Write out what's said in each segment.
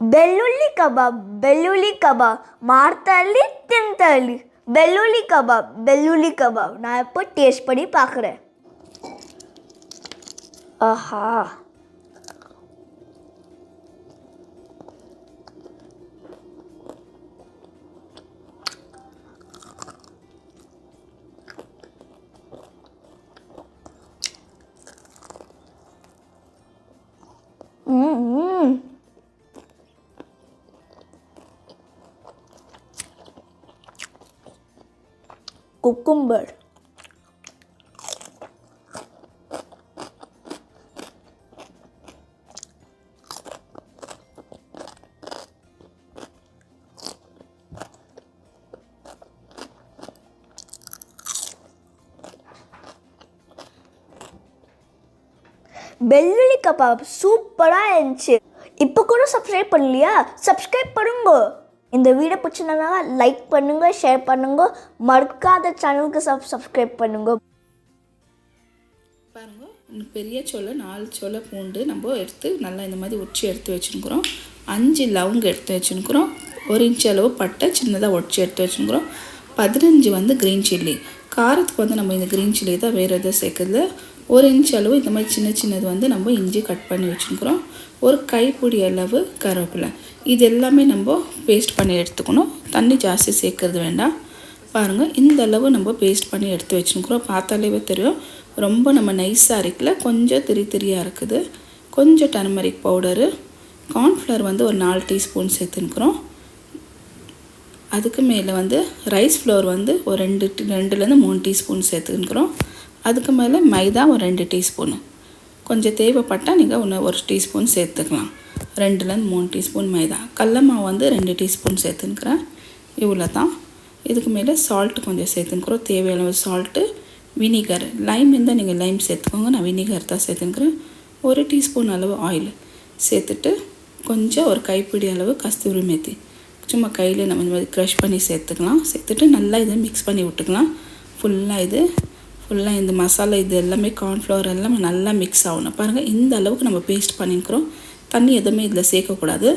ಬೆಳ್ಳುಳ್ಳಿ ಕಬಾಬ್ ಮಾಡ್ತಾ ಇರಲಿ ತಿಂತಾ ಇರಲಿ. ಬೆಳ್ಳುಳ್ಳಿ ಕಬಾಬ್ நான் இப்போ டேஸ்ட் பண்ணி பார்க்குறேன். ஆஹா, குக்கும்பர், வெள்ளுள்ளி கபாப் சூப்பராக இருந்துச்சு. இப்போ கூட சப்ஸ்கிரைப் பண்ணலையா? சப்ஸ்கிரைப் பண்ணுங்க. இந்த வீடியோ பிடிச்சிருந்தா லைக் பண்ணுங்க, ஷேர் பண்ணுங்க, மறக்காத சேனலுக்கு சப்ஸ்கிரைப் பண்ணுங்க. பாருங்க, பெரிய சோளை 4 சோளை பூண்டு நம்ம எடுத்து நல்லா இந்த மாதிரி உச்சி எடுத்து வச்சுருக்குறோம். 5 லவங்க எடுத்து வச்சுருக்குறோம். 1 இன்ச் அளவு பட்டை சின்னதாக உடச்சி எடுத்து வச்சுருக்குறோம். 15 வந்து க்ரீன் சில்லி. காரத்துக்கு வந்து நம்ம இந்த க்ரீன் சில்லி தான், வேறு எதுவும் சேர்க்குறது. 1 இன்ச் அளவு இந்த மாதிரி சின்னது வந்து நம்ம இஞ்சி கட் பண்ணி வச்சுருக்குறோம். ஒரு கைப்பிடி அளவு கருவேப்பிலை. இது எல்லாமே நம்ம பேஸ்ட் பண்ணி எடுத்துக்கணும். தண்ணி ஜாஸ்தி சேர்க்கறது வேண்டாம். பாருங்கள், இந்த அளவு நம்ம பேஸ்ட் பண்ணி எடுத்து வச்சுருக்குறோம். பார்த்தாலே தெரியும், ரொம்ப நம்ம நைஸாக அரைக்கல, கொஞ்சம் திரியாக இருக்குது. கொஞ்சம் டர்மரிக் பவுடரு, கார்ன்ஃப்ளவர் வந்து ஒரு 4 டீஸ்பூன் சேர்த்துன்னுக்குறோம். அதுக்கு மேலே வந்து ரைஸ் ஃப்ளோர் வந்து ஒரு 2லேருந்து 3 டீஸ்பூன் சேர்த்துன்னுக்குறோம். அதுக்கு மேலே மைதா ஒரு 2 டீஸ்பூனு. கொஞ்சம் தேவைப்பட்டால் நீங்கள் இன்னும் 1 டீஸ்பூன் சேர்த்துக்கலாம். 2லேருந்து 3 டீஸ்பூன் மைதா. கடல மாவு வந்து 2 டீஸ்பூன் சேர்த்துன்னுக்குறேன். இவ்வளோ தான். இதுக்கு மேலே சால்ட்டு கொஞ்சம் சேர்த்துன்னுக்குறோம், தேவையான சால்ட்டு. வினிகர், லைம் இருந்தால் நீங்கள் லைம் சேர்த்துக்கோங்க, நான் வினிகர் தான் சேர்த்துன்னுக்குறேன். 1 டீஸ்பூன் அளவு ஆயில் சேர்த்துட்டு, கொஞ்சம் ஒரு கைப்பிடி அளவு கஸ்தூரி மேத்தி சும்மா கையில் நம்ம இந்த மாதிரி க்ரஷ் பண்ணி சேர்த்துக்கலாம். சேர்த்துட்டு நல்லா இதை மிக்ஸ் பண்ணி விட்டுக்கலாம். ஃபுல்லாக இந்த மசாலா இது எல்லாமே கார்ன்ஃப்ளவர் எல்லாமே நல்லா மிக்ஸ் ஆகணும். பாருங்கள், இந்த அளவுக்கு நம்ம பேஸ்ட் பண்ணிக்கிறோம். தண்ணி எதுவுமே இதில் சேர்க்கக்கூடாது.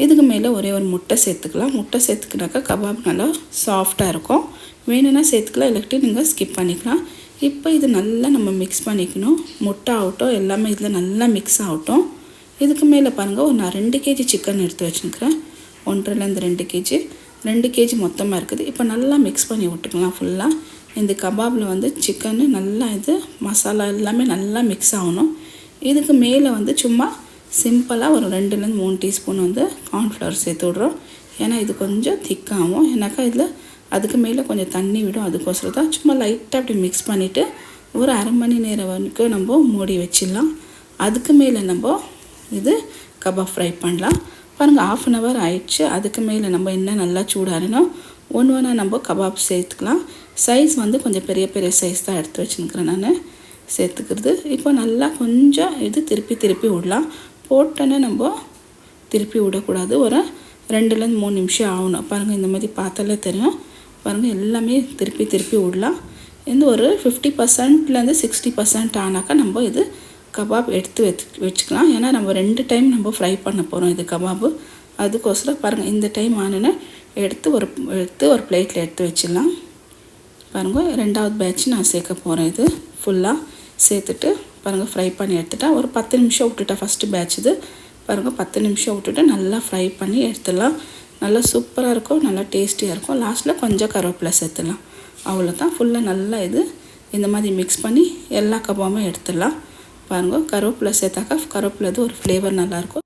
இதுக்கு மேலே ஒரே ஒரு முட்டை சேர்த்துக்கலாம். முட்டை சேர்த்துக்கினாக்கா கபாப் நல்லா சாஃப்டாக இருக்கும். வேணும்னா சேர்த்துக்கலாம், இல்லாட்டி நீங்கள் ஸ்கிப் பண்ணிக்கலாம். இப்போ இது நல்லா நம்ம மிக்ஸ் பண்ணிக்கணும். முட்டை ஆகட்டும், எல்லாமே இதில் நல்லா மிக்ஸ் ஆகட்டும். இதுக்கு மேலே பாருங்கள், நான் 2 கேஜி சிக்கன் எடுத்து வச்சுருக்கிறேன். 1.5லேருந்து 2 கேஜி மொத்தமாக இருக்குது. இப்போ நல்லா மிக்ஸ் பண்ணி விட்டுக்கலாம். ஃபுல்லாக இந்த கபாபில் வந்து சிக்கனு நல்லா இது மசாலா எல்லாமே நல்லா மிக்ஸ் ஆகணும். இதுக்கு மேலே வந்து சும்மா சிம்பிளாக ஒரு 2லேருந்து 3 டீஸ்பூன் வந்து கார்ன்ஃப்ளவர் சேர்த்து விட்றோம். ஏன்னா இது கொஞ்சம் திக்காகும். ஏன்னாக்கா இதில் அதுக்கு மேலே கொஞ்சம் தண்ணி விடும். அதுக்கோசரம் தான் சும்மா லைட்டாக அப்படி மிக்ஸ் பண்ணிவிட்டு ஒரு அரை மணி நேரம் வரைக்கும் நம்ம மூடி வச்சிடலாம். அதுக்கு மேலே நம்ம இது கபாப் ஃப்ரை பண்ணலாம். பாருங்கள், 1/2 hour ஆயிடுச்சு. அதுக்கு மேலே நம்ம இன்னும் நல்லா சூடாகணும். ஒன்று நம்ம கபாப் சேர்த்துக்கலாம். சைஸ் வந்து கொஞ்சம் பெரிய சைஸ் தான் எடுத்து வச்சுருக்கிறேன் நான் சேர்த்துக்கிறது. இப்போ நல்லா கொஞ்சம் இது திருப்பி விடலாம். போட்டோன்னே நம்ம திருப்பி விடக்கூடாது. ஒரு 2லேருந்து 3 நிமிஷம் ஆகணும். பாருங்கள், இந்த மாதிரி பார்த்தாலே தெரியும். பாருங்கள், எல்லாமே திருப்பி விடலாம். இந்த ஒரு 50%லேருந்து 60% ஆனாக்கா நம்ம இது கபாப் எடுத்து வச்சுக்கலாம். ஏன்னா நம்ம 2 டைம் நம்ம ஃப்ரை பண்ண போகிறோம் இது கபாபு. அதுக்கோசரம் பாருங்கள், இந்த டைம் ஆனோன்னு எடுத்து ஒரு பிளேட்டில் எடுத்து வச்சிடலாம். பாருங்கள், 2வது பேட்ச் நான் சேர்க்க போகிறேன். இது ஃபுல்லாக சேர்த்துட்டு பாருங்கள் ஃப்ரை பண்ணி எடுத்துட்டேன். ஒரு 10 நிமிஷம் விட்டுட்டேன். ஃபஸ்ட்டு பேட்ச் இது பாருங்கள், 10 நிமிஷம் விட்டுட்டு நல்லா ஃப்ரை பண்ணி எடுத்துடலாம். நல்லா சூப்பராக இருக்கும், நல்லா டேஸ்டியாக இருக்கும். லாஸ்ட்டில் கொஞ்சம் கருவேப்பிலை சேர்த்துடலாம். அவ்வளோதான். ஃபுல்லாக நல்லா இது இந்த மாதிரி மிக்ஸ் பண்ணி எல்லா கபாபும் எடுத்துடலாம். பாருங்கள், கருவேப்பிலை சேர்த்தாக்கா கருவேப்பிலை இது ஒரு ஃப்ளேவர் நல்லாயிருக்கும்.